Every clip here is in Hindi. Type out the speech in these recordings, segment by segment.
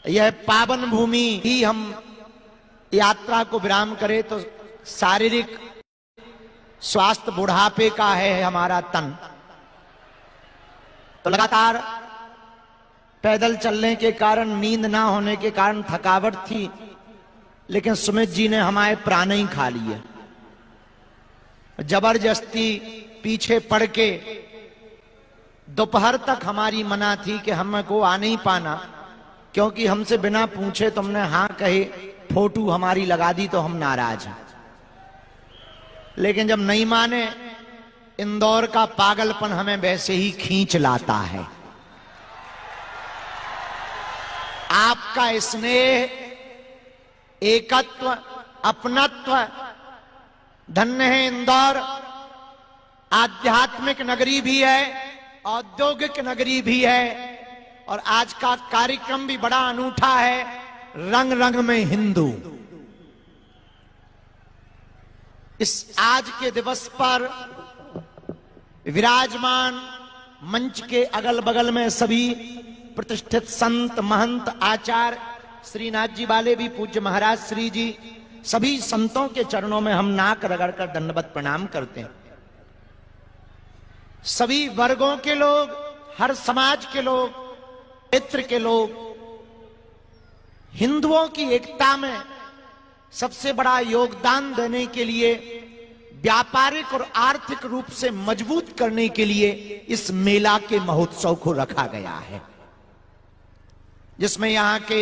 यह पावन भूमि ही हम यात्रा को विराम करें तो शारीरिक स्वास्थ्य बुढ़ापे का है हमारा तन। तो लगातार पैदल चलने के कारण, नींद ना होने के कारण थकावट थी, लेकिन सुमित जी ने हमारे प्राण ही खा लिए। जबरदस्ती पीछे पड़ के दोपहर तक हमारी मना थी कि हमको आ नहीं पाना, क्योंकि हमसे बिना पूछे तुमने हां कहे, फोटो हमारी लगा दी तो हम नाराज हैं। लेकिन जब नहीं माने, इंदौर का पागलपन हमें वैसे ही खींच लाता है। आपका स्नेह, एकत्व, अपनत्व, धन्य है इंदौर। आध्यात्मिक नगरी भी है, औद्योगिक नगरी भी है, और आज का कार्यक्रम भी बड़ा अनूठा है, रंग रंग में हिंदू। इस आज के दिवस पर विराजमान मंच के अगल बगल में सभी प्रतिष्ठित संत, महंत, आचार्य, श्रीनाथ जी वाले भी, पूज्य महाराज श्री जी, सभी संतों के चरणों में हम नाक रगड़कर दंडवत प्रणाम करते हैं। सभी वर्गों के लोग, हर समाज के लोग, क्षेत्र के लोग, हिंदुओं की एकता में सबसे बड़ा योगदान देने के लिए, व्यापारिक और आर्थिक रूप से मजबूत करने के लिए इस मेला के महोत्सव को रखा गया है, जिसमें यहां के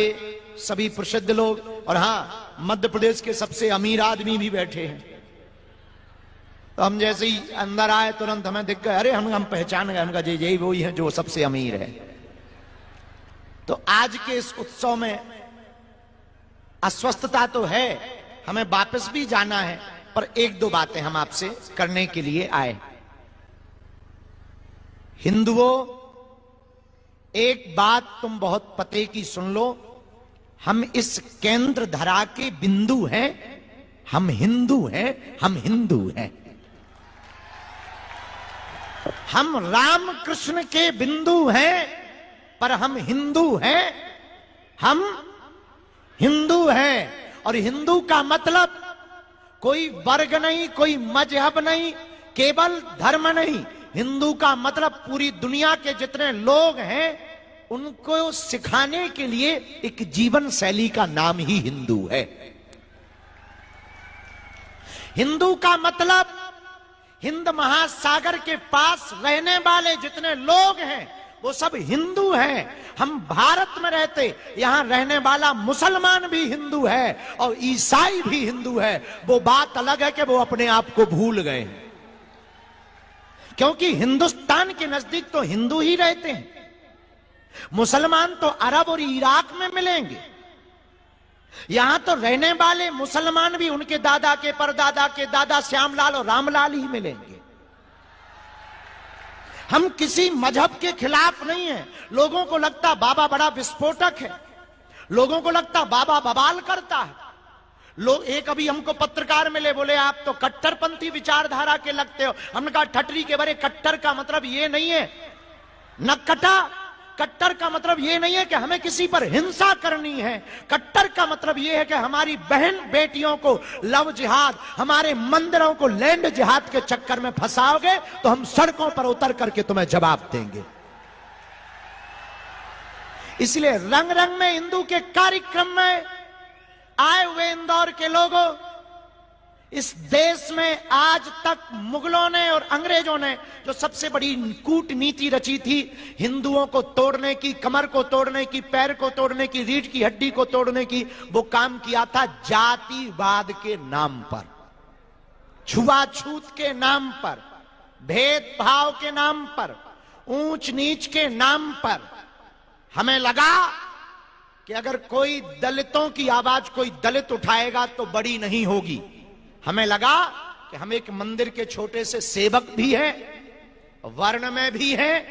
सभी प्रसिद्ध लोग, और हां, मध्य प्रदेश के सबसे अमीर आदमी भी बैठे हैं। तो हम जैसे ही अंदर आए तुरंत हमें दिख गए, अरे हम पहचान गए, हमका जय जय वही है जो सबसे अमीर है। तो आज के इस उत्सव में अस्वस्थता तो है, हमें वापस भी जाना है, पर एक दो बातें हम आपसे करने के लिए आए। हिंदुओं, एक बात तुम बहुत पते की सुन लो, हम इस केंद्र धरा के बिंदु हैं, हम हिंदू हैं, हम हिंदू हैं। हम राम कृष्ण के बिंदु हैं, पर हम हिंदू हैं, हम हिंदू हैं। और हिंदू का मतलब कोई वर्ग नहीं, कोई मजहब नहीं, केवल धर्म नहीं। हिंदू का मतलब पूरी दुनिया के जितने लोग हैं उनको सिखाने के लिए एक जीवन शैली का नाम ही हिंदू है। हिंदू का मतलब हिंद महासागर के पास रहने वाले जितने लोग हैं वो सब हिंदू हैं। हम भारत में रहते, यहां रहने वाला मुसलमान भी हिंदू है और ईसाई भी हिंदू है। वो बात अलग है कि वो अपने आप को भूल गए, क्योंकि हिंदुस्तान के नजदीक तो हिंदू ही रहते हैं। मुसलमान तो अरब और इराक में मिलेंगे, यहां तो रहने वाले मुसलमान भी उनके दादा के परदादा के दादा श्यामलाल और रामलाल ही मिलेंगे। हम किसी मजहब के खिलाफ नहीं है। लोगों को लगता बाबा बड़ा विस्फोटक है, लोगों को लगता बाबा बवाल करता है। लोग एक अभी हमको पत्रकार मिले, बोले आप तो कट्टरपंथी विचारधारा के लगते हो। हमने कहा ठटरी के बारे, कट्टर का मतलब ये नहीं है न कटा, कट्टर का मतलब यह नहीं है कि हमें किसी पर हिंसा करनी है। कट्टर का मतलब यह है कि हमारी बहन बेटियों को लव जिहाद, हमारे मंदिरों को लैंड जिहाद के चक्कर में फंसाओगे तो हम सड़कों पर उतर करके तुम्हें जवाब देंगे। इसलिए रंग रंग में हिंदू के कार्यक्रम में आए हुए इंदौर के लोगों, इस देश में आज तक मुगलों ने और अंग्रेजों ने जो सबसे बड़ी कूटनीति रची थी, हिंदुओं को तोड़ने की, कमर को तोड़ने की, पैर को तोड़ने की, रीढ़ की हड्डी को तोड़ने की, वो काम किया था जातिवाद के नाम पर, छुआछूत के नाम पर, भेदभाव के नाम पर, ऊंच नीच के नाम पर। हमें लगा कि अगर कोई दलितों की आवाज कोई दलित उठाएगा तो बड़ी नहीं होगी। हमें लगा कि हम एक मंदिर के छोटे से सेवक भी हैं, वर्ण में भी हैं,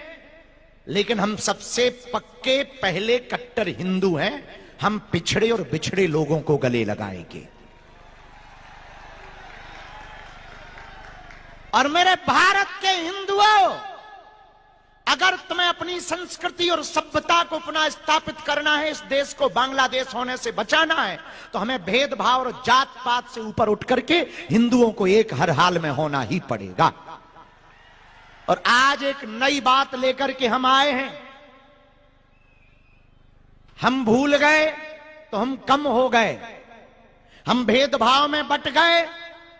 लेकिन हम सबसे पक्के पहले कट्टर हिंदू हैं। हम पिछड़े और बिछड़े लोगों को गले लगाएंगे। और मेरे भारत के हिंदुओं, अगर तुम्हें अपनी संस्कृति और सभ्यता को पुनः स्थापित करना है, इस देश को बांग्लादेश होने से बचाना है, तो हमें भेदभाव और जात पात से ऊपर उठ करके हिंदुओं को एक हर हाल में होना ही पड़ेगा। और आज एक नई बात लेकर के हम आए हैं। हम भूल गए तो हम कम हो गए, हम भेदभाव में बट गए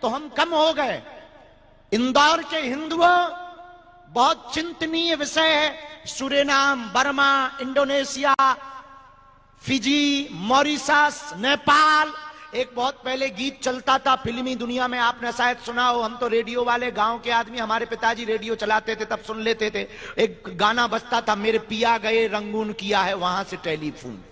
तो हम कम हो गए। इंदौर के हिंदुओं, बहुत चिंतनीय विषय है। Suriname, Burma, Indonesia, Fiji, Mauritius, Nepal. एक बहुत पहले गीत चलता था फिल्मी दुनिया में, आपने शायद सुना हो। हम तो रेडियो वाले गांव के आदमी, हमारे पिताजी रेडियो चलाते थे तब सुन लेते थे। एक गाना बजता था, मेरे पिया गए रंगून किया है वहां से टेलीफोन।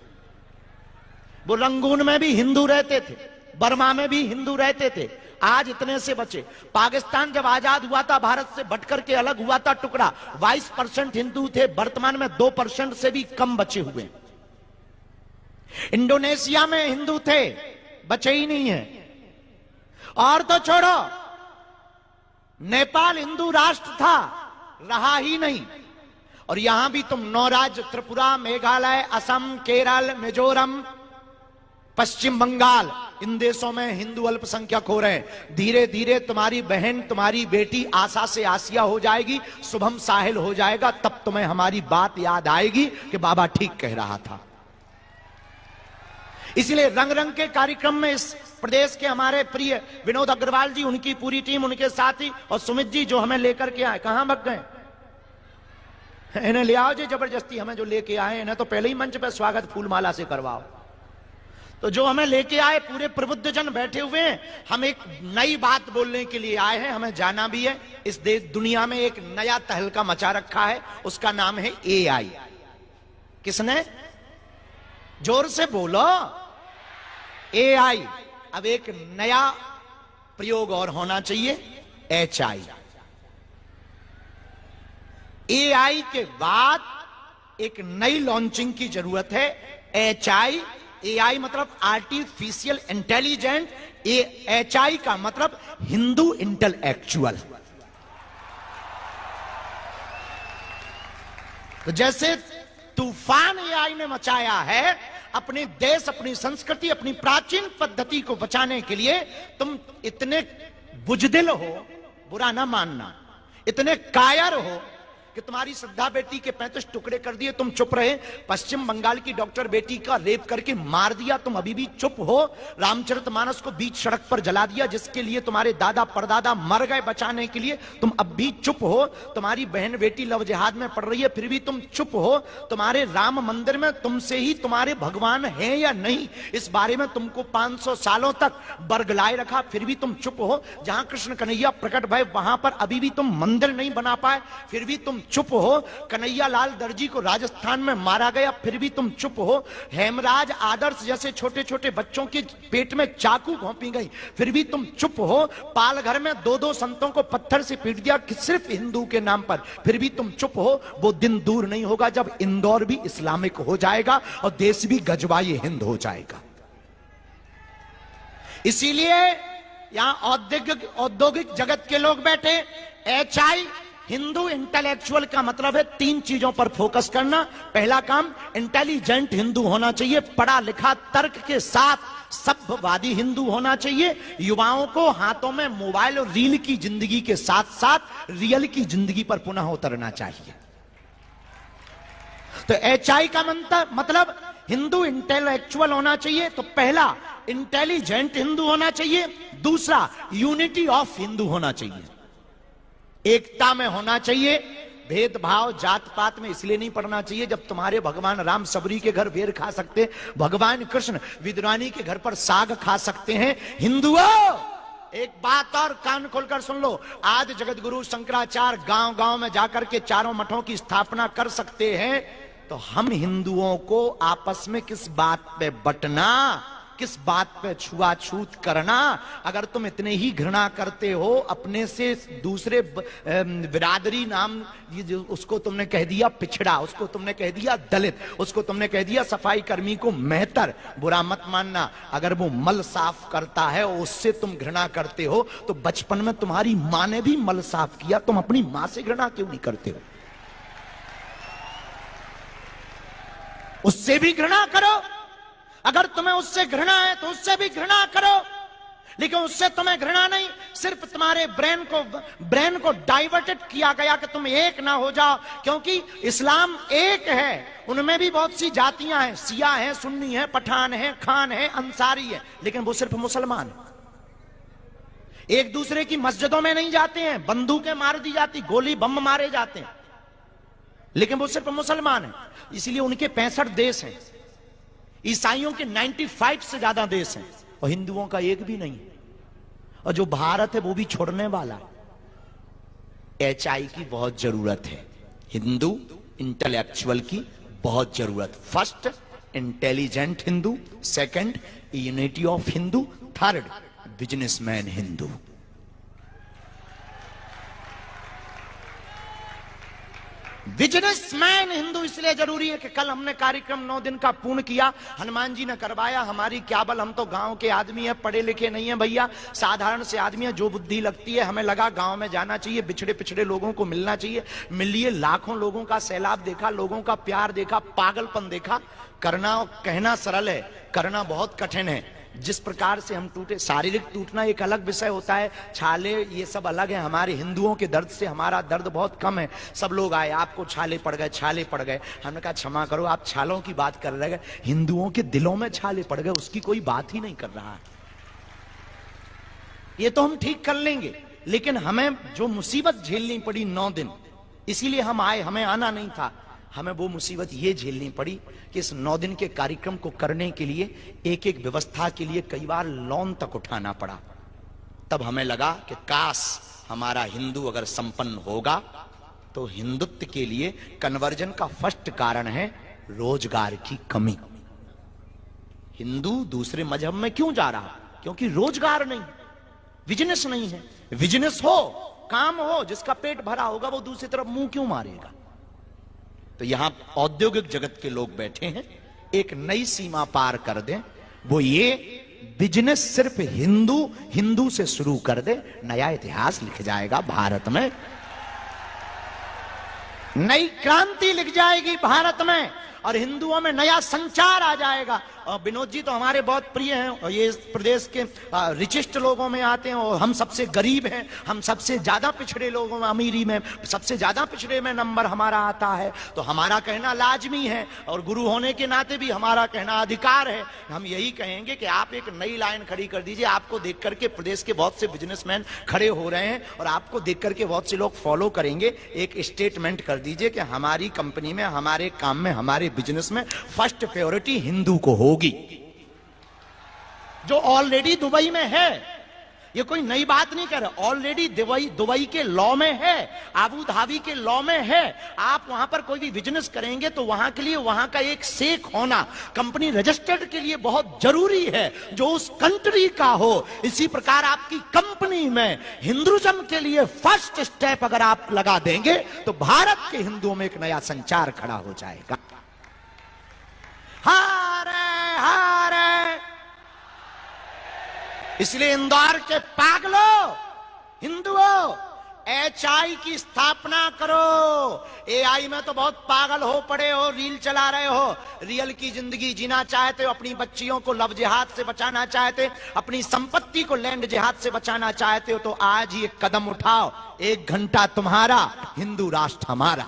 वो रंगून में भी हिंदू रहते थे, बर्मा में भी हिंदू रहते थे। आज इतने से बचे। पाकिस्तान जब आजाद हुआ था, भारत से बट करके अलग हुआ था टुकड़ा, 22% हिंदू थे, वर्तमान में 2% से भी कम बचे हुए। इंडोनेशिया में हिंदू थे, बचे ही नहीं है। और तो छोड़ो, नेपाल हिंदू राष्ट्र था, रहा ही नहीं। और यहां भी तुम 9 राज्य, त्रिपुरा, मेघालय, असम, केरल, मिजोरम, पश्चिम बंगाल, इन देशों में हिंदू अल्पसंख्यक हो रहे हैं। धीरे धीरे तुम्हारी बहन, तुम्हारी बेटी आशा से आसिया हो जाएगी, शुभम साहिल हो जाएगा, तब तुम्हें हमारी बात याद आएगी कि बाबा ठीक कह रहा था। इसलिए रंग रंग के कार्यक्रम में इस प्रदेश के हमारे प्रिय विनोद अग्रवाल जी, उनकी पूरी टीम, उनके साथी और सुमित जी जो हमें लेकर के आए, कहां भग गए? इन्हें ले आओ जी जबरदस्ती। हमें जो लेके आए इन्हें तो पहले ही मंच पर स्वागत फूलमाला से करवाओ। तो जो हमें लेके आए, पूरे प्रबुद्ध जन बैठे हुए हैं। हम एक नई बात बोलने के लिए आए हैं, हमें जाना भी है। इस देश दुनिया में एक नया तहलका मचा रखा है, उसका नाम है AI। किसने? जोर से बोलो। AI। अब एक नया प्रयोग और होना चाहिए, HI। AI के बाद एक नई लॉन्चिंग की जरूरत है, HI। AI मतलब आर्टिफिशियल इंटेलिजेंट, HI का मतलब हिंदू इंटेलेक्चुअल। तो जैसे तूफान AI ने मचाया है, अपने देश, अपनी संस्कृति, अपनी प्राचीन पद्धति को बचाने के लिए तुम इतने बुजदिल हो, बुरा ना मानना, इतने कायर हो कि तुम्हारी श्रद्धा बेटी के 35 टुकड़े कर दिए, तुम चुप रहे। पश्चिम बंगाल की डॉक्टर बेटी का रेप करके मार दिया, तुम अभी भी चुप हो। रामचरितमानस को बीच सड़क पर जला दिया, जिसके लिए तुम्हारे दादा परदादा मर गए बचाने के लिए, तुम अब भी चुप हो। तुम्हारी बहन बेटी लव जिहाद में पड़ रही है, फिर भी तुम चुप हो। तुम्हारे राम मंदिर में तुमसे ही तुम्हारे भगवान हैं या नहीं, इस बारे में तुमको 500 सालों तक बरगलाए रखा, फिर भी तुम चुप हो। जहां कृष्ण कन्हैया प्रकट भय, वहां पर अभी भी तुम मंदिर नहीं बना पाए, फिर भी तुम चुप हो। कन्हैया लाल दर्जी को राजस्थान में मारा गया, फिर भी तुम चुप हो। हेमराज आदर्श जैसे छोटे छोटे बच्चों के पेट में चाकू घोंपी गई, फिर भी तुम चुप हो। पालघर में 2-2 संतों को पत्थर से पीट दिया सिर्फ हिंदू के नाम पर, फिर भी तुम चुप हो। वो दिन दूर नहीं होगा जब इंदौर भी इस्लामिक हो जाएगा और देश भी गजवाई हिंद हो जाएगा। इसीलिए यहां औद्योगिक जगत के लोग बैठे। HI हिंदू इंटेलेक्चुअल का मतलब है 3 चीजों पर फोकस करना। पहला काम, इंटेलिजेंट हिंदू होना चाहिए, पढ़ा लिखा तर्क के साथ सभ्यवादी हिंदू होना चाहिए। युवाओं को हाथों में मोबाइल और रील की जिंदगी के साथ साथ रियल की जिंदगी पर पुनः उतरना चाहिए। तो HI का मतलब हिंदू इंटेलेक्चुअल होना चाहिए। तो पहला, इंटेलिजेंट हिंदू होना चाहिए। दूसरा, यूनिटी ऑफ हिंदू होना चाहिए, एकता में होना चाहिए। भेदभाव जात पात में इसलिए नहीं पड़ना चाहिए जब तुम्हारे भगवान राम सबरी के घर बेर खा सकते, भगवान कृष्ण विद्वानी के घर पर साग खा सकते हैं। हिंदुओं, एक बात और कान खोलकर सुन लो। आज जगत गुरु शंकराचार्य गांव गांव में जाकर के 4 मठों की स्थापना कर सकते हैं, तो हम हिंदुओं को आपस में किस बात पे बटना, किस बात पे छुआछूत करना? अगर तुम इतने ही घृणा करते हो अपने से दूसरे बिरादरी नाम, उसको तुमने कह दिया पिछड़ा, उसको तुमने कह दिया दलित, उसको तुमने कह दिया सफाई कर्मी को मेहतर, बुरा मत मानना। अगर वो मल साफ करता है उससे तुम घृणा करते हो, तो बचपन में तुम्हारी माँ ने भी मल साफ किया, तुम अपनी माँ से घृणा क्यों नहीं करते हो? उससे भी घृणा करो। अगर तुम्हें उससे घृणा है तो उससे भी घृणा करो, लेकिन उससे तुम्हें घृणा नहीं, सिर्फ तुम्हारे ब्रेन को डाइवर्टेड किया गया कि तुम एक ना हो जाओ, क्योंकि इस्लाम एक है। उनमें भी बहुत सी जातियां हैं, सिया हैं, सुन्नी हैं, पठान हैं, खान हैं, अंसारी है, लेकिन वो सिर्फ मुसलमान है। एक दूसरे की मस्जिदों में नहीं जाते हैं, बंदूकें मार दी जाती, गोली बम मारे जाते हैं, लेकिन वो सिर्फ मुसलमान है। इसलिए उनके 65 देश हैं, ईसाइयों के 95 से ज्यादा देश हैं, और हिंदुओं का एक भी नहीं। और जो भारत है वो भी छोड़ने वाला है। HI की बहुत जरूरत है, हिंदू इंटेलेक्चुअल की बहुत जरूरत। First intelligent Hindu, second unity of Hindu, third businessman Hindu. Businessman Hindu इसलिए जरूरी है कि कल हमने कार्यक्रम 9 दिन का पूर्ण किया, हनुमान जी ने करवाया, हमारी क्या बल, हम तो गांव के आदमी हैं, पढ़े लिखे नहीं है भैया, साधारण से आदमी है। जो बुद्धि लगती है, हमें लगा गांव में जाना चाहिए, बिछड़े पिछड़े लोगों को मिलना चाहिए। मिलिए, लाखों लोगों का सैलाब देखा, लोगों का प्यार देखा, पागलपन देखा। करना और कहना सरल है, करना बहुत कठिन है। जिस प्रकार से हम टूटे, शारीरिक टूटना एक अलग विषय होता है, छाले ये सब अलग है। हमारे हिंदुओं के दर्द से हमारा दर्द बहुत कम है। सब लोग आए, आपको छाले पड़ गए, छाले पड़ गए। हमने कहा क्षमा करो, आप छालों की बात कर रहे हैं, हिंदुओं के दिलों में छाले पड़ गए, उसकी कोई बात ही नहीं कर रहा है। ये तो हम ठीक कर लेंगे, लेकिन हमें जो मुसीबत झेलनी पड़ी 9 दिन, इसीलिए हम आए, हमें आना नहीं था। हमें वो मुसीबत ये झेलनी पड़ी कि इस 9 दिन के कार्यक्रम को करने के लिए एक एक व्यवस्था के लिए कई बार लोन तक उठाना पड़ा। तब हमें लगा कि काश हमारा हिंदू अगर संपन्न होगा तो हिंदुत्व के लिए कन्वर्जन का फर्स्ट कारण है रोजगार की कमी। हिंदू दूसरे मजहब में क्यों जा रहा? क्योंकि रोजगार नहीं, बिजनेस नहीं है। बिजनेस हो, काम हो, जिसका पेट भरा होगा वो दूसरी तरफ मुंह क्यों मारेगा? तो यहां औद्योगिक जगत के लोग बैठे हैं, एक नई सीमा पार कर दें, वो ये बिजनेस सिर्फ हिंदू से शुरू कर दे, नया इतिहास लिख जाएगा भारत में, नई क्रांति लिख जाएगी भारत में, और हिंदुओं में नया संचार आ जाएगा। और विनोद जी तो हमारे बहुत प्रिय हैं, और ये इस प्रदेश के रिचिस्ट लोगों में आते हैं, और हम सबसे गरीब हैं, हम सबसे ज्यादा पिछड़े लोगों में, अमीरी में सबसे ज्यादा पिछड़े में नंबर हमारा आता है। तो हमारा कहना लाजमी है, और गुरु होने के नाते भी हमारा कहना अधिकार है। हम यही कहेंगे कि आप एक नई लाइन खड़ी कर दीजिए। आपको देख करके प्रदेश के बहुत से बिजनेसमैन खड़े हो रहे हैं, और आपको देख करके बहुत से लोग फॉलो करेंगे। एक स्टेटमेंट कर दीजिए कि हमारी कंपनी में, हमारे काम में, हमारे बिजनेस में फर्स्ट प्रायोरिटी हिंदू को होगी, जो ऑलरेडी दुबई में है। ये कोई नई बात नहीं कर रहे, ऑलरेडी दुबई के लॉ में है, आबू धाबी के लॉ में है। आप वहां पर कोई भी बिजनेस करेंगे तो वहां के लिए वहां का एक शेख होना कंपनी रजिस्टर्ड के लिए बहुत जरूरी है, जो उस कंट्री का हो। इसी प्रकार आपकी कंपनी में हिंदुइज्म के लिए फर्स्ट स्टेप अगर आप लगा देंगे तो भारत के हिंदुओं में एक नया संचार खड़ा हो जाएगा। हारे हारे, इसलिए इंदौर के पागलों, हिंदुओं, HI की स्थापना करो। AI में तो बहुत पागल हो पड़े हो, रील चला रहे हो। रियल की जिंदगी जीना चाहते हो, अपनी बच्चियों को लव जिहाद से बचाना चाहते, अपनी संपत्ति को लैंड जिहाद से बचाना चाहते हो, तो आज ही एक कदम उठाओ। 1 घंटा तुम्हारा, हिंदू राष्ट्र हमारा।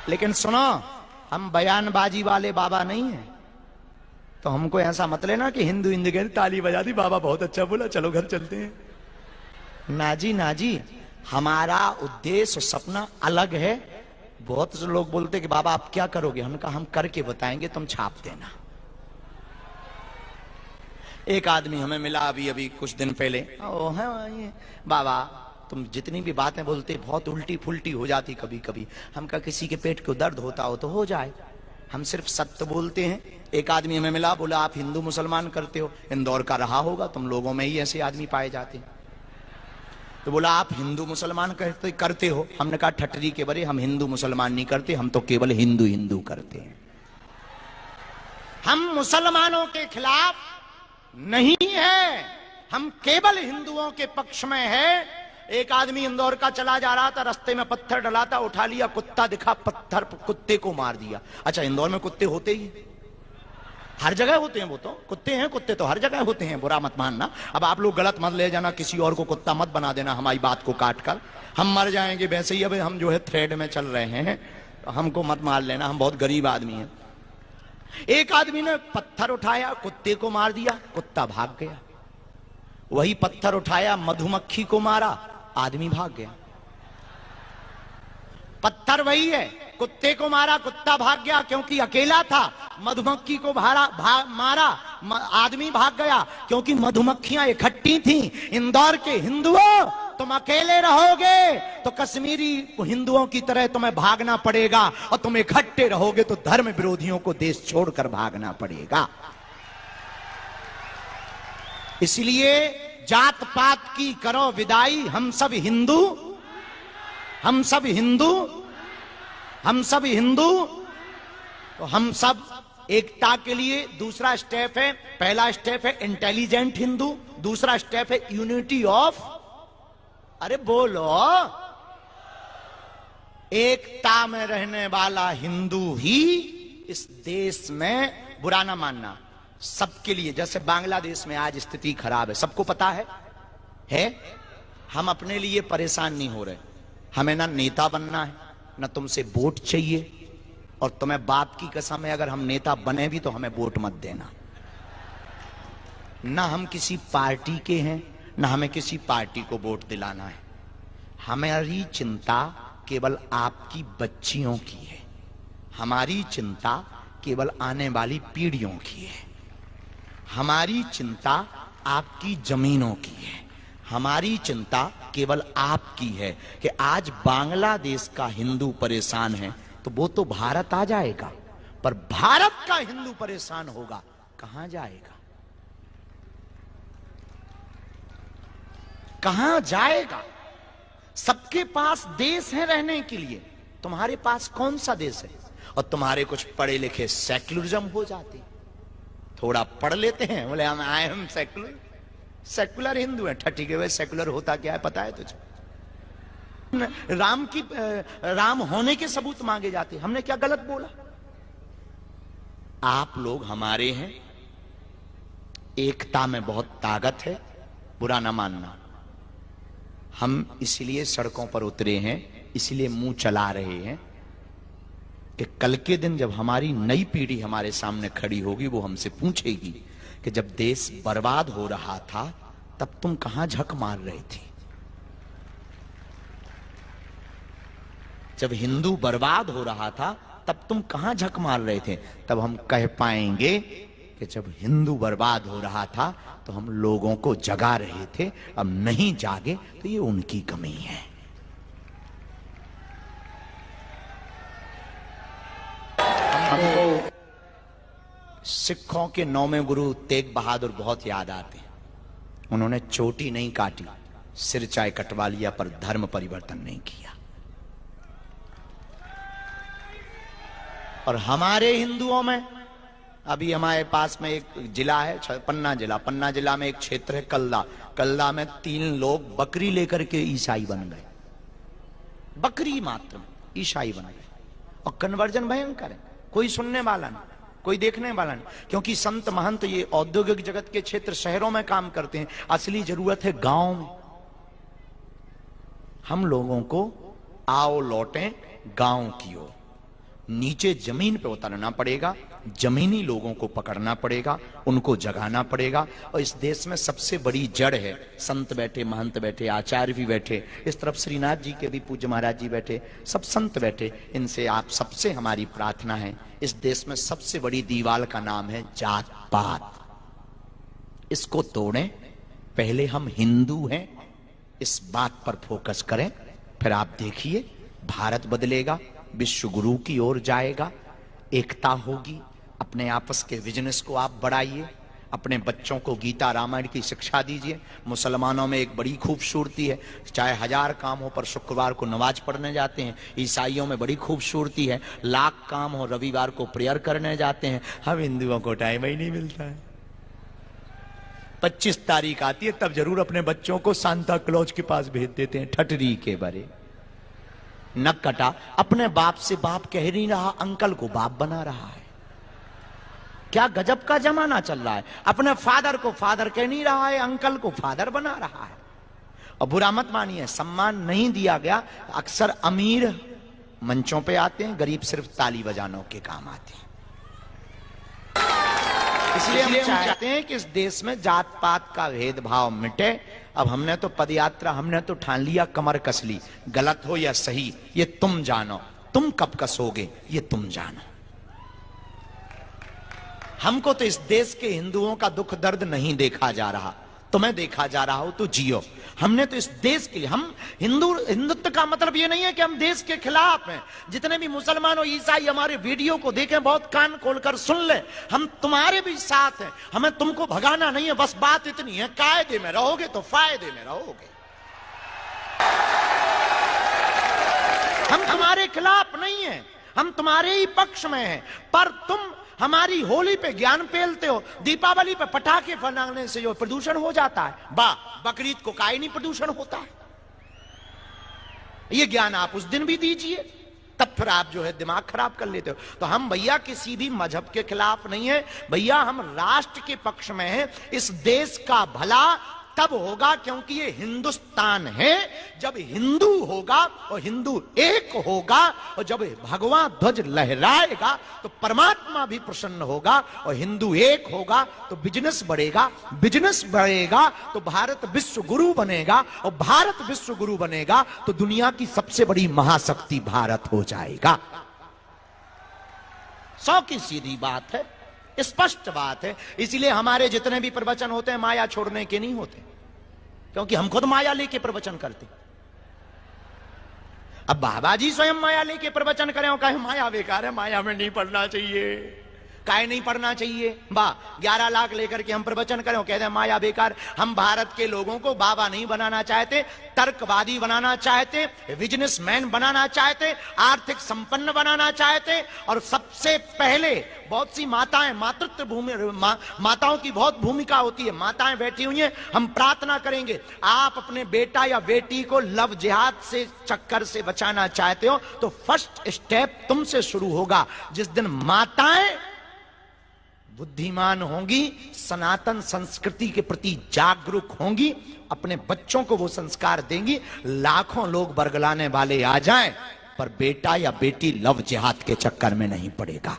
लेकिन सुनो, हम बयानबाजी वाले बाबा नहीं हैं, तो हमको ऐसा मत लेना कि हिंदू के ताली बजा दी, बाबा बहुत अच्छा बोला, चलो घर चलते हैं। नाजी नाजी, हमारा उद्देश्य सपना अलग है। बहुत से लोग बोलते कि बाबा आप क्या करोगे? हमने कहा हम करके बताएंगे, तुम छाप देना। एक आदमी हमें मिला अभी कुछ दिन पहले, बाबा तुम जितनी भी बातें बोलते बहुत उल्टी फुल्टी हो जाती कभी कभी। हम कहा किसी के पेट को दर्द होता हो तो हो जाए, हम सिर्फ सत्य बोलते हैं। एक आदमी हमें मिला, बोला आप हिंदू मुसलमान करते हो, इंदौर का रहा होगा, तुम लोगों में ही ऐसे आदमी पाए जाते हैं। तो बोला आप हिंदू मुसलमान करते हो। हमने कहा ठटरी के बरे, हम हिंदू मुसलमान नहीं करते, हम तो केवल हिंदू हिंदू करते हैं। हम मुसलमानों के खिलाफ नहीं है, हम केवल हिंदुओं के पक्ष में है। एक आदमी इंदौर का चला जा रहा था, रास्ते में पत्थर डला था, उठा लिया, कुत्ता दिखा, पत्थर कुत्ते को मार दिया। अच्छा, इंदौर में कुत्ते होते ही हर जगह होते हैं, वो तो कुत्ते हैं, कुत्ते तो हर जगह होते हैं, बुरा मत मानना। अब आप लोग गलत मत ले जाना, किसी और को कुत्ता मत बना देना हमारी बात को काट कर, हम मर जाएंगे वैसे ही। अब हम जो है थ्रेड में चल रहे हैं, तो हमको मत मार लेना, हम बहुत गरीब आदमी हैं। एक आदमी ने पत्थर उठाया, कुत्ते को मार दिया, कुत्ता भाग गया। वही पत्थर उठाया, मधुमक्खी को मारा, आदमी भाग गया। पत्थर वही है, कुत्ते को मारा, कुत्ता भाग गया क्योंकि अकेला था। मधुमक्खी को मारा, आदमी भाग गया क्योंकि मधुमक्खियां इकट्ठी थी। इंदौर के हिंदुओं, तुम अकेले रहोगे तो कश्मीरी हिंदुओं की तरह तुम्हें भागना पड़ेगा, और तुम इकट्ठे रहोगे तो धर्म विरोधियों को देश छोड़कर भागना पड़ेगा। इसलिए जात पात की करो विदाई, हम सब हिंदू, हम सब हिंदू, हम सब हिंदू। तो हम सब एकता के लिए दूसरा स्टेप है, पहला स्टेप है इंटेलिजेंट हिंदू, दूसरा स्टेप है यूनिटी ऑफ, अरे बोलो, एकता में रहने वाला हिंदू ही इस देश में, बुरा ना मानना, सबके लिए। जैसे बांग्लादेश में आज स्थिति खराब है, सबको पता है? हम अपने लिए परेशान नहीं हो रहे। हमें ना नेता बनना है, ना तुमसे वोट चाहिए, और तुम्हें बाप की कसम है अगर हम नेता बने भी तो हमें वोट मत देना। ना हम किसी पार्टी के हैं, ना हमें किसी पार्टी को वोट दिलाना है। हमारी चिंता केवल आपकी बच्चियों की है, हमारी चिंता केवल आने वाली पीढ़ियों की है, हमारी चिंता आपकी जमीनों की है, हमारी चिंता केवल आपकी है कि आज बांग्लादेश का हिंदू परेशान है तो वो तो भारत आ जाएगा, पर भारत का हिंदू परेशान होगा, कहां जाएगा? कहां जाएगा? सबके पास देश है रहने के लिए, तुम्हारे पास कौन सा देश है? और तुम्हारे कुछ पढ़े लिखे सेक्युलरिज्म हो जाते, थोड़ा पढ़ लेते हैं, बोले हम I am secular, secular Hindu है। ठठी के, सेक्युलर होता क्या है पता है तुझे? राम होने के सबूत मांगे जाते, हमने क्या गलत बोला? आप लोग हमारे हैं, एकता में बहुत ताकत है, बुरा ना मानना। हम इसलिए सड़कों पर उतरे हैं, इसलिए मुंह चला रहे हैं कि कल के दिन जब हमारी नई पीढ़ी हमारे सामने खड़ी होगी, वो हमसे पूछेगी कि जब देश बर्बाद हो रहा था तब तुम कहां झक मार रहे थे? जब हिंदू बर्बाद हो रहा था तब तुम कहां झक मार रहे थे? तब हम कह पाएंगे कि जब हिंदू बर्बाद हो रहा था तो हम लोगों को जगा रहे थे, अब नहीं जागे तो ये उनकी कमी है। हमको सिखों के 9वें गुरु तेग बहादुर बहुत याद आते हैं। उन्होंने चोटी नहीं काटी, सिर चाहे कटवा लिया, पर धर्म परिवर्तन नहीं किया। और हमारे हिंदुओं में अभी हमारे पास में एक जिला है पन्ना जिला, पन्ना जिला में एक क्षेत्र है कल्ला, कल्ला में 3 लोग बकरी लेकर के ईसाई बन गए, बकरी मात्र में ईसाई बन गए, और कन्वर्जन भयंकर है, कोई सुनने वाला नहीं, कोई देखने वाला नहीं, क्योंकि संत महंत ये औद्योगिक जगत के क्षेत्र शहरों में काम करते हैं, असली जरूरत है गांव में। हम लोगों को आओ लौटें गांव की ओर, नीचे जमीन पे उतरना पड़ेगा, जमीनी लोगों को पकड़ना पड़ेगा, उनको जगाना पड़ेगा। और इस देश में सबसे बड़ी जड़ है, संत बैठे, महंत बैठे, आचार्य भी बैठे, इस तरफ श्रीनाथ जी के भी पूज्य महाराज जी बैठे, सब संत बैठे, इनसे आप सबसे हमारी प्रार्थना है, इस देश में सबसे बड़ी दीवार का नाम है जात पात, इसको तोड़ें। पहले हम हिंदू हैं, इस बात पर फोकस करें, फिर आप देखिए भारत बदलेगा, विश्व गुरु की ओर जाएगा, एकता होगी। अपने आपस के बिजनेस को आप बढ़ाइए, अपने बच्चों को गीता रामायण की शिक्षा दीजिए। मुसलमानों में एक बड़ी खूबसूरती है, चाहे 1000 काम हो पर शुक्रवार को नमाज पढ़ने जाते हैं। ईसाइयों में बड़ी खूबसूरती है, लाख काम हो रविवार को प्रेयर करने जाते हैं। हम हिंदुओं को टाइम ही नहीं मिलता है। 25 तारीख आती है तब जरूर अपने बच्चों को सांता क्लॉज के पास भेज देते हैं, ठटरी के बरे। नक कटा, अपने बाप से बाप कह नहीं रहा, अंकल को बाप बना रहा है। क्या गजब का जमाना चल रहा है। अपने फादर को फादर कह नहीं रहा है, अंकल को फादर बना रहा है। और बुरा मत मानिए, सम्मान नहीं दिया गया। अक्सर अमीर मंचों पे आते हैं, गरीब सिर्फ ताली बजानों के काम आते हैं। इसलिए हम चाहते हैं कि इस देश में जात पात का भेदभाव मिटे। अब हमने तो पदयात्रा, हमने तो ठान लिया, कमर कस ली। गलत हो या सही ये तुम जानो, तुम कब कसोगे ये तुम जानो। हमको तो इस देश के हिंदुओं का दुख दर्द नहीं देखा जा रहा, तुम्हें देखा जा रहा हो तो जियो। हमने तो इस देश के लिए, हम हिंदुत्व का मतलब ये नहीं है कि हम देश के खिलाफ हैं। जितने भी मुसलमान और ईसाई हमारे वीडियो को देखें, बहुत कान खोलकर सुन ले, हम तुम्हारे भी साथ हैं। हमें तुमको भगाना नहीं है, बस बात इतनी है, कायदे में रहोगे तो फायदे में रहोगे। हम तुम्हारे खिलाफ नहीं है, हम तुम्हारे ही पक्ष में हैं। पर तुम हमारी होली पे ज्ञान पेलते हो, दीपावली पे पटाखे फटाने से जो प्रदूषण हो जाता है, बकरीद को काहे नहीं प्रदूषण होता है, ये ज्ञान आप उस दिन भी दीजिए, तब फिर आप जो है दिमाग खराब कर लेते हो। तो हम भैया किसी भी मजहब के खिलाफ नहीं है भैया, हम राष्ट्र के पक्ष में हैं। इस देश का भला तब होगा क्योंकि ये हिंदुस्तान है, जब हिंदू होगा और हिंदू एक होगा, और जब भगवान ध्वज लहराएगा तो परमात्मा भी प्रसन्न होगा, और हिंदू एक होगा तो बिजनेस बढ़ेगा, बिजनेस बढ़ेगा तो भारत विश्व गुरु बनेगा, और भारत विश्व गुरु बनेगा तो दुनिया की सबसे बड़ी महाशक्ति भारत हो जाएगा। 100 की सीधी बात है, स्पष्ट बात है। इसीलिए हमारे जितने भी प्रवचन होते हैं माया छोड़ने के नहीं होते, क्योंकि हम खुद माया लेके प्रवचन करते। अब बाबा जी स्वयं माया लेके प्रवचन करें और कहें माया बेकार है, माया में नहीं पढ़ना चाहिए, काहे नहीं पढ़ना चाहिए। 11 लाख लेकर के हम प्रवचन करें और कहते हैं माया बेकार। हम भारत के लोगों को बाबा नहीं बनाना चाहते, तर्कवादी बनाना चाहते, बिजनेसमैन बनाना चाहते, आर्थिक संपन्न बनाना चाहते। और सबसे पहले बहुत सी माताएं, मातृत्व भूमि, माताओं की बहुत भूमिका होती है। माताएं बैठी हुई हैं, हम प्रार्थना करेंगे, आप अपने बेटा या बेटी को लव जिहाद से चक्कर से बचाना चाहते हो तो फर्स्ट स्टेप तुमसे शुरू होगा। जिस दिन माताएं बुद्धिमान होंगी, सनातन संस्कृति के प्रति जागरूक होंगी, अपने बच्चों को वो संस्कार देंगी, लाखों लोग बरगलाने वाले आ जाएं, पर बेटा या बेटी लव जिहाद के चक्कर में नहीं पड़ेगा।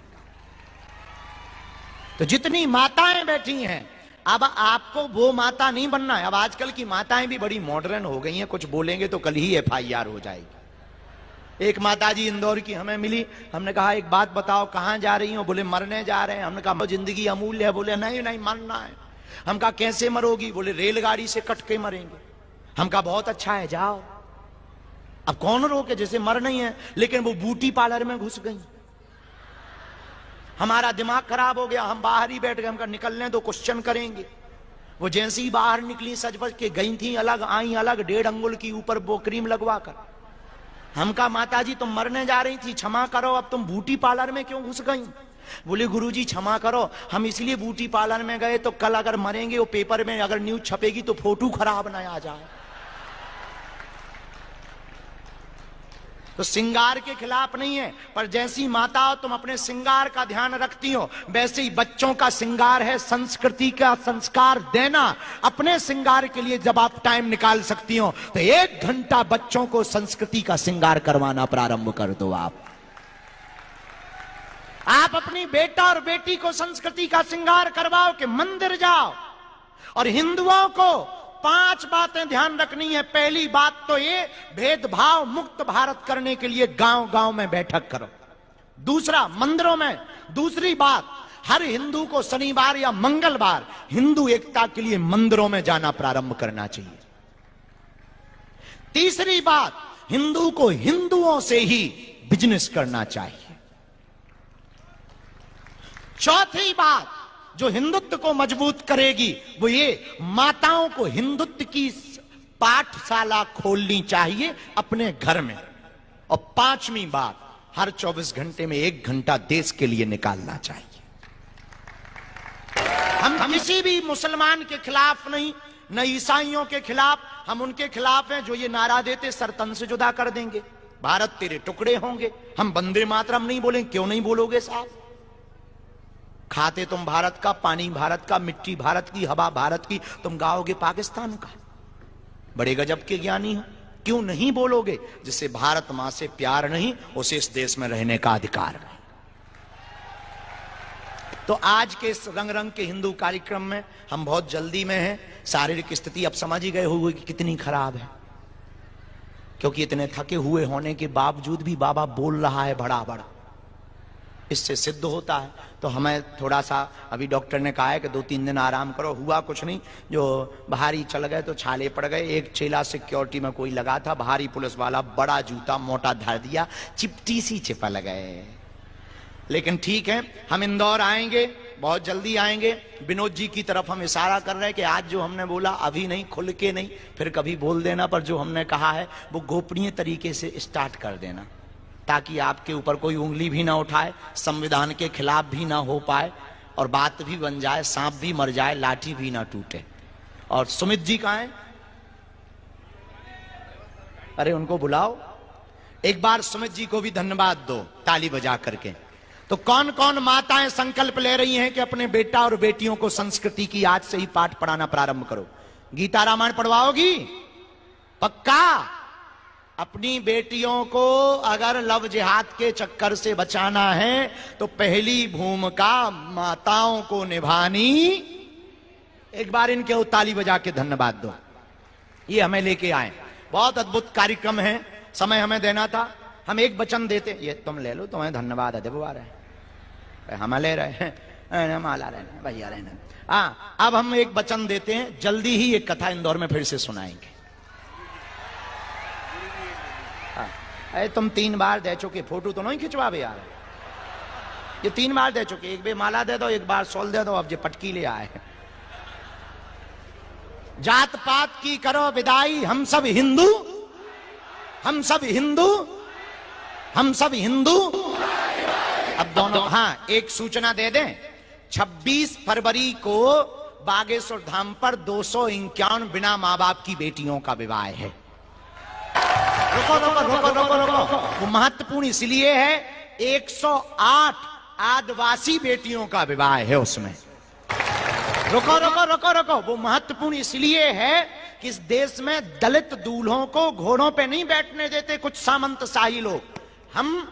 तो जितनी माताएं बैठी हैं, अब आपको वो माता नहीं बनना है। अब आजकल की माताएं भी बड़ी मॉडर्न हो गई हैं, कुछ बोलेंगे तो कल ही FIR हो जाएगी। एक माताजी इंदौर की हमें मिली, हमने कहा एक बात बताओ कहां जा रही हो? बोले मरने जा रहे हैं। हमने कहा जिंदगी अमूल्य है। बोले नहीं नहीं मरना है। हम कहा कैसे मरोगी? बोले रेलगाड़ी से कट के मरेंगे। हम कहा बहुत अच्छा है, जाओ। अब कौन रोके, जैसे मर नहीं है, लेकिन वो ब्यूटी पार्लर में घुस गई। हमारा दिमाग खराब हो गया, हम बाहर ही बैठ गए। हम कहा निकलने दो, क्वेश्चन करेंगे। वो जैसे ही बाहर निकली सज बज के गई थी अलग, आई अलग, 1.5 अंगुल की ऊपर वो क्रीम लगवा कर। हम कहा माता जी तुम मरने जा रही थी, क्षमा करो, अब तुम ब्यूटी पार्लर में क्यों घुस गई? बोले गुरुजी क्षमा करो, हम इसलिए ब्यूटी पार्लर में गए तो कल अगर मरेंगे, वो पेपर में अगर न्यूज छपेगी तो फोटो खराब ना आ जाए। तो श्रृंगार के खिलाफ नहीं है, पर जैसी माता हो तुम अपने श्रृंगार का ध्यान रखती हो, वैसे ही बच्चों का श्रृंगार है संस्कृति का संस्कार देना। अपने श्रृंगार के लिए जब आप टाइम निकाल सकती हो तो 1 घंटा बच्चों को संस्कृति का श्रृंगार करवाना प्रारंभ कर दो। आप अपनी बेटा और बेटी को संस्कृति का श्रृंगार करवाओ कि मंदिर जाओ। और हिंदुओं को 5 बातें ध्यान रखनी है। पहली बात तो ये, भेदभाव मुक्त भारत करने के लिए गांव गांव में बैठक करो। दूसरा, मंदिरों में। दूसरी बात, हर हिंदू को शनिवार या मंगलवार हिंदू एकता के लिए मंदिरों में जाना प्रारंभ करना चाहिए। तीसरी बात, हिंदू को हिंदुओं से ही बिजनेस करना चाहिए। चौथी बात जो हिंदुत्व को मजबूत करेगी वो ये, माताओं को हिंदुत्व की पाठशाला खोलनी चाहिए अपने घर में। और 5वीं बात, हर 24 घंटे में 1 घंटा देश के लिए निकालना चाहिए। हम हम किसी भी मुसलमान के खिलाफ नहीं, न ईसाइयों के खिलाफ। हम उनके खिलाफ हैं जो ये नारा देते सर तन से जुदा कर देंगे, भारत तेरे टुकड़े होंगे। हम वंदे मातरम नहीं बोलेंगे। क्यों नहीं बोलोगे साहब? खाते तुम भारत का, पानी भारत का, मिट्टी भारत की, हवा भारत की, तुम गाओगे पाकिस्तान का। बड़े गजब के ज्ञानी हो। क्यों नहीं बोलोगे? जिसे भारत मां से प्यार नहीं, उसे इस देश में रहने का अधिकार नहीं। तो आज के इस रंग रंग के हिंदू कार्यक्रम में हम बहुत जल्दी में हैं। शारीरिक स्थिति अब समझ ही गए हुए कि कितनी खराब है, क्योंकि इतने थके हुए होने के बावजूद भी बाबा बोल रहा है बड़ा बड़ा। इससे सिद्ध होता है। तो हमें थोड़ा सा, अभी डॉक्टर ने कहा है कि 2-3 दिन आराम करो। हुआ कुछ नहीं, जो भारी चल गए तो छाले पड़ गए। एक चेला सिक्योरिटी में कोई लगा था, भारी पुलिस वाला, बड़ा जूता मोटा धर दिया, चिपटी सी चिपल गए। लेकिन ठीक है, हम इंदौर आएंगे, बहुत जल्दी आएंगे। विनोद जी की तरफ हम इशारा कर रहे हैं कि आज जो हमने बोला अभी नहीं, खुल के नहीं, फिर कभी बोल देना, पर जो हमने कहा है वो गोपनीय तरीके से स्टार्ट कर देना, ताकि आपके ऊपर कोई उंगली भी ना उठाए, संविधान के खिलाफ भी ना हो पाए, और बात भी बन जाए, सांप भी मर जाए, लाठी भी ना टूटे। और सुमित जी कहां हैं? अरे उनको बुलाओ, एक बार सुमित जी को भी धन्यवाद दो ताली बजा करके। तो कौन कौन माताएं संकल्प ले रही हैं कि अपने बेटा और बेटियों को संस्कृति की आज से ही पाठ पढ़ाना प्रारंभ करो? गीता रामायण पढ़वाओगी? पक्का? अपनी बेटियों को अगर लव जिहाद के चक्कर से बचाना है तो पहली भूमिका माताओं को निभानी। एक बार इनके ताली बजा के धन्यवाद दो। ये हमें लेके आए, बहुत अद्भुत कार्यक्रम है। समय हमें देना था, हम एक वचन देते। ये तुम ले लो, तुम्हें धन्यवाद है, हम ले रहे हैं, माला रहना भैया रहना। हाँ, अब हम एक वचन देते हैं, जल्दी ही एक कथा इंदौर में फिर से सुनाएंगे। अरे तुम 3 बार दे चुके, फोटो तो नहीं खिंचवा बे यार। ये 3 बार दे चुके, एक बार माला दे दो, एक बार सोल दे दो, अब ये पटकी ले आए। जात पात की करो विदाई, हम सब हिंदू, हम सब हिंदू, हम सब हिंदू। अब दोनों, हाँ एक सूचना दे दें, 26 फरवरी को बागेश्वर धाम पर 251 बिना माँ बाप की बेटियों का विवाह है। रुको रुको रुको रुको रुको, वो महत्वपूर्ण इसलिए है, 108 आदिवासी बेटियों का विवाह है उसमें। रुको रुको रुको रुको, वो महत्वपूर्ण इसलिए है कि इस देश में दलित दूल्हों को घोड़ों पे नहीं बैठने देते कुछ सामंतशाही लोग। हम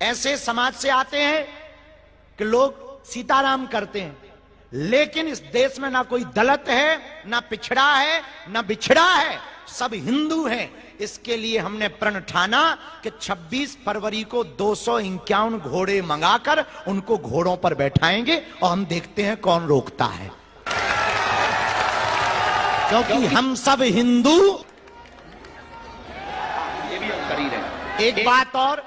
ऐसे समाज से आते हैं कि लोग सीताराम करते हैं, लेकिन इस देश में ना कोई दलित है, ना पिछड़ा है, ना बिछड़ा है, सब हिंदू हैं। इसके लिए हमने प्रण ठाना कि 26 फरवरी को 251 घोड़े मंगाकर उनको घोड़ों पर बैठाएंगे और हम देखते हैं कौन रोकता है, क्योंकि हम सब हिंदू। ये भी हम कर ही रहे। एक बात और,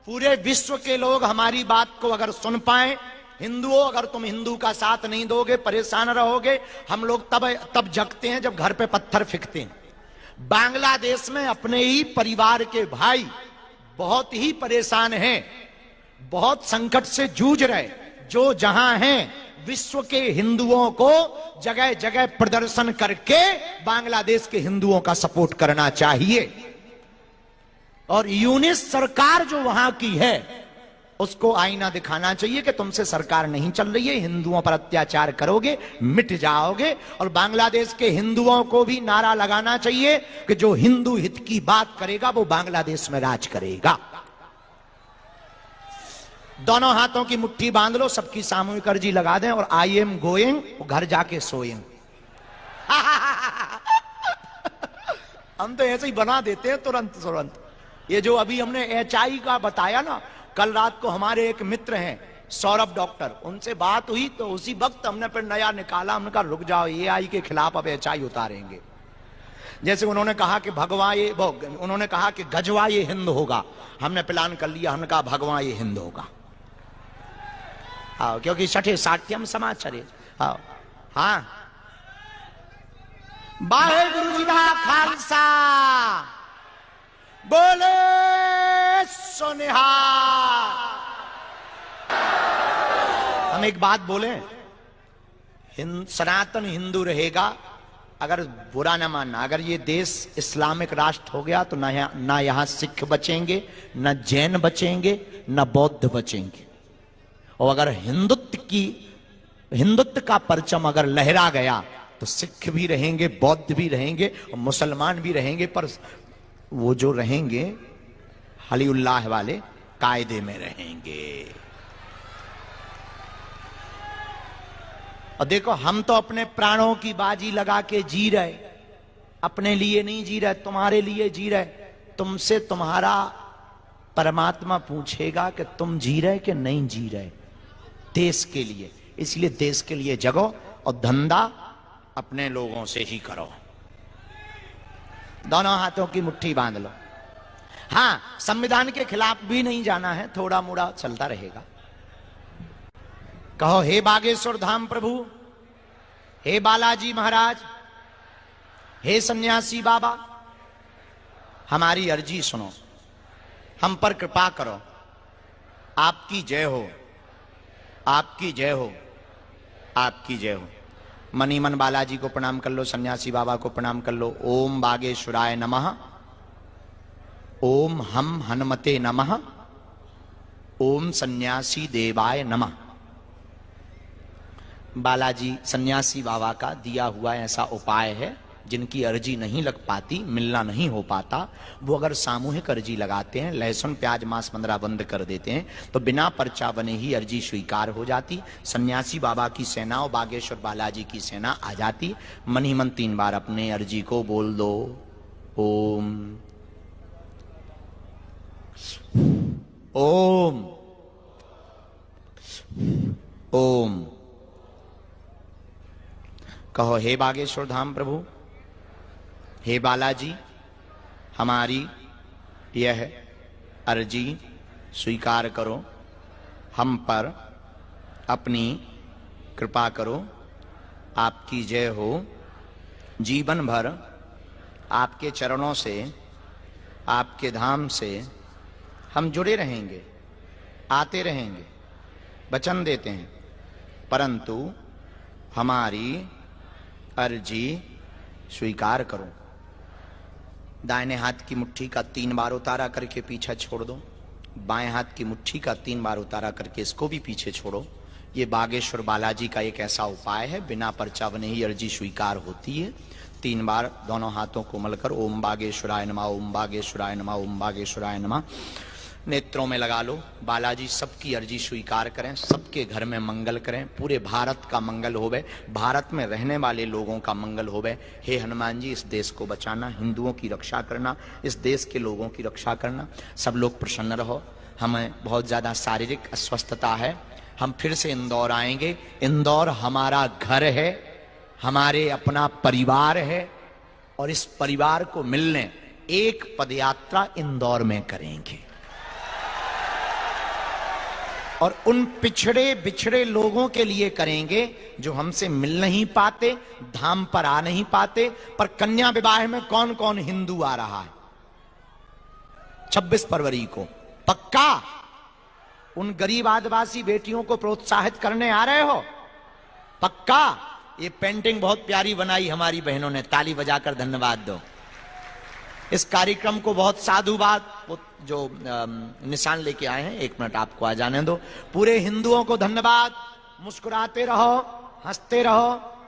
पूरे विश्व के लोग हमारी बात को अगर सुन पाए, हिंदुओं अगर तुम हिंदू का साथ नहीं दोगे, परेशान रहोगे। हम लोग तब जगते हैं जब घर पे पत्थर फेंकते हैं। बांग्लादेश में अपने ही परिवार के भाई बहुत ही परेशान हैं, बहुत संकट से जूझ रहे। जो जहां हैं, विश्व के हिंदुओं को जगह जगह प्रदर्शन करके बांग्लादेश के हिंदुओं का सपोर्ट करना चाहिए। और यूनिस सरकार जो वहां की है, उसको आईना दिखाना चाहिए कि तुमसे सरकार नहीं चल रही है, हिंदुओं पर अत्याचार करोगे मिट जाओगे। और बांग्लादेश के हिंदुओं को भी नारा लगाना चाहिए कि जो हिंदू हित की बात करेगा वो बांग्लादेश में राज करेगा। दोनों हाथों की मुट्ठी बांध लो, सबकी सामूहिक अर्जी लगा दें और आई एम गोइंग, घर जाके सोइंग। हम तो ऐसे ही बना देते हैं तुरंत तुरंत। ये जो अभी हमने एचआई का बताया ना, कल रात को हमारे एक मित्र हैं सौरभ डॉक्टर, उनसे बात हुई तो उसी वक्त हमने फिर नया निकाला। हमने कहा रुक जाओ, एआई के खिलाफ अब एचआई उतारेंगे। जैसे उन्होंने कहा कि उन्होंने कहा कि गजवा ये हिंद होगा, हमने प्लान कर लिया, हमने कहा भगवा ये हिंद होगा। हाँ, क्योंकि छठे साठ्यम समाचार। हाँ हाँ, वाहेगुरु जी दा खालसा, बोले सोनिहार। हम एक बात बोले, सनातन हिंदू रहेगा। अगर बुरा ना मानना, अगर ये देश इस्लामिक राष्ट्र हो गया तो ना यहां सिख बचेंगे, न जैन बचेंगे, न बौद्ध बचेंगे। और अगर हिंदुत्व का परचम अगर लहरा गया तो सिख भी रहेंगे, बौद्ध भी रहेंगे और मुसलमान भी रहेंगे, पर वो जो रहेंगे हलीउल्लाह वाले कायदे में रहेंगे। और देखो, हम तो अपने प्राणों की बाजी लगा के जी रहे, अपने लिए नहीं जी रहे, तुम्हारे लिए जी रहे। तुमसे तुम्हारा परमात्मा पूछेगा कि तुम जी रहे कि नहीं जी रहे देश के लिए। इसलिए देश के लिए जगो और धंधा अपने लोगों से ही करो। दोनों हाथों की मुट्ठी बांध लो। हां, संविधान के खिलाफ भी नहीं जाना है, थोड़ा मोड़ा चलता रहेगा। कहो, हे बागेश्वर धाम प्रभु, हे बालाजी महाराज, हे सन्यासी बाबा, हमारी अर्जी सुनो, हम पर कृपा करो। आपकी जय हो, आपकी जय हो, आपकी जय हो। मनी मन बालाजी को प्रणाम कर लो, सन्यासी बाबा को प्रणाम कर लो। ओम बागेश्वराय नमः, ओम हम हनुमते नमः, ओम सन्यासी देवाय नमः। बालाजी सन्यासी बाबा का दिया हुआ ऐसा उपाय है, जिनकी अर्जी नहीं लग पाती, मिलना नहीं हो पाता, वो अगर सामूहिक अर्जी लगाते हैं, लहसुन प्याज मांस मंदरा बंद कर देते हैं, तो बिना पर्चा बने ही अर्जी स्वीकार हो जाती। सन्यासी बाबा की सेना और बागेश्वर बालाजी की सेना आ जाती। मन ही मन 3 बार अपने अर्जी को बोल दो। ओम ओम ओम। कहो, हे बागेश्वर धाम प्रभु, हे बालाजी, हमारी यह अर्जी स्वीकार करो, हम पर अपनी कृपा करो। आपकी जय हो। जीवन भर आपके चरणों से, आपके धाम से हम जुड़े रहेंगे, आते रहेंगे, वचन देते हैं, परंतु हमारी अर्जी स्वीकार करो। दाहिने हाथ की मुट्ठी का 3 बार उतारा करके पीछे छोड़ दो। बाएं हाथ की मुट्ठी का 3 बार उतारा करके इसको भी पीछे छोड़ो। ये बागेश्वर बालाजी का एक ऐसा उपाय है, बिना पर्चा बने ही अर्जी स्वीकार होती है। 3 बार दोनों हाथों को मलकर ओम बागेश्वराय नमः, ओम बागेश्वराय नमः, ओम बागेश्वराय नमः नेत्रों में लगा लो। बालाजी सबकी अर्जी स्वीकार करें, सबके घर में मंगल करें, पूरे भारत का मंगल होवे, भारत में रहने वाले लोगों का मंगल होवे। हे हनुमान जी, इस देश को बचाना, हिंदुओं की रक्षा करना, इस देश के लोगों की रक्षा करना। सब लोग प्रसन्न रहो। हमें बहुत ज्यादा शारीरिक अस्वस्थता है, हम फिर से इंदौर आएंगे। इंदौर हमारा घर है, हमारे अपना परिवार है, और इस परिवार को मिलने एक पदयात्रा इंदौर में करेंगे। और उन पिछड़े बिछड़े लोगों के लिए करेंगे जो हमसे मिल नहीं पाते, धाम पर आ नहीं पाते। पर कन्या विवाह में कौन कौन हिंदू आ रहा है 26 फरवरी को? पक्का उन गरीब आदिवासी बेटियों को प्रोत्साहित करने आ रहे हो? पक्का? ये पेंटिंग बहुत प्यारी बनाई हमारी बहनों ने, ताली बजाकर धन्यवाद दो। इस कार्यक्रम को बहुत साधुवाद, वो जो निशान लेके आए हैं, 1 मिनट आपको आ जाने दो। पूरे हिंदुओं को धन्यवाद। मुस्कुराते रहो, हंसते रहो,